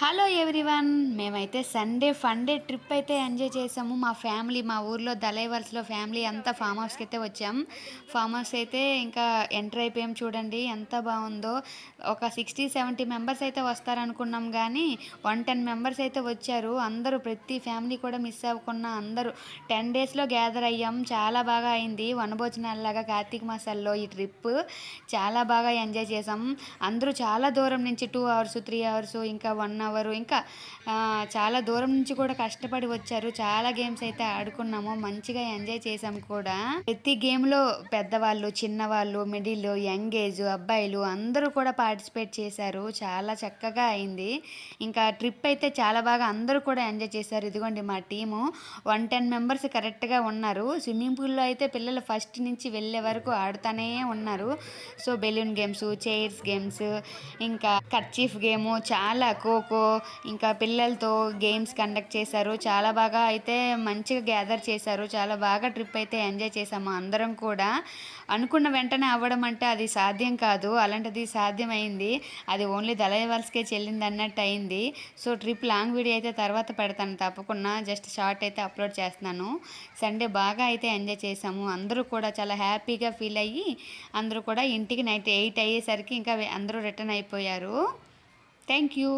Hello everyone, మేమైతే Sunday fun day trip అయితే enjoy చేసాము. మా ఫ్యామిలీ మా ఊర్లో దలైవల్స్లో ఫ్యామిలీ అంతా ఫామ్ హౌస్కి అయితే వచ్చాం. ఫామ్ హౌస్ అయితే ఇంకా ఎంటర్ అయిపోయాం. చూడండి ఎంత బాగుందో. ఒక 60-70 మెంబర్స్ అయితే వస్తారనుకున్నాం, కానీ 110 మెంబర్స్ అయితే వచ్చారు. అందరూ ప్రతి ఫ్యామిలీ కూడా మిస్ అవ్వకుండా అందరూ 10 డేస్లో గ్యాదర్ అయ్యాం. చాలా బాగా అయింది. వనభోజనాల్లాగా కార్తీక మాసాల్లో ఈ ట్రిప్ చాలా బాగా ఎంజాయ్ చేసాం. అందరూ చాలా దూరం నుంచి 2 అవర్స్ 3 అవర్స్ ఇంకా 1 అవరు ఇంకా చాలా దూరం నుంచి కూడా కష్టపడి వచ్చారు. చాలా గేమ్స్ అయితే ఆడుకున్నాము, మంచిగా ఎంజాయ్ చేసాము కూడా. ప్రతి గేమ్లో పెద్దవాళ్ళు, చిన్నవాళ్ళు, మిడిల్, యంగ్ ఏజ్, అబ్బాయిలు అందరూ కూడా పార్టిసిపేట్ చేశారు. చాలా చక్కగా అయింది. ఇంకా ట్రిప్ అయితే చాలా బాగా అందరూ కూడా ఎంజాయ్ చేశారు. ఇదిగోండి మా టీము 110 మెంబర్స్ కరెక్ట్గా ఉన్నారు. స్విమ్మింగ్ పూల్లో అయితే పిల్లలు ఫస్ట్ నుంచి వెళ్ళే వరకు ఆడుతూనే ఉన్నారు. So balloon games, chairs games, ఇంకా కర్చీఫ్ గేము, చాలా ఖోఖో, ఇంకా పిల్లలతో గేమ్స్ కండక్ట్ చేశారు. చాలా బాగా అయితే మంచిగా గ్యాదర్ చేశారు. చాలా బాగా ట్రిప్ అయితే ఎంజాయ్ చేసాము అందరం కూడా. అనుకున్న వెంటనే అవ్వడం అంటే అది సాధ్యం కాదు, అలాంటిది సాధ్యమైంది. అది ఓన్లీ దళైవల్స్కే చెల్లింది అన్నట్టు అయింది. సో ట్రిప్ లాంగ్ వీడియో అయితే తర్వాత పెడతాను తప్పకుండా. జస్ట్ షార్ట్ అయితే అప్లోడ్ చేస్తున్నాను. సండే బాగా అయితే ఎంజాయ్ చేసాము. అందరూ కూడా చాలా హ్యాపీగా ఫీల్ అయ్యి అందరూ కూడా ఇంటికి నైట్ 8 అయ్యేసరికి ఇంకా అందరూ రిటర్న్ అయిపోయారు. Thank you.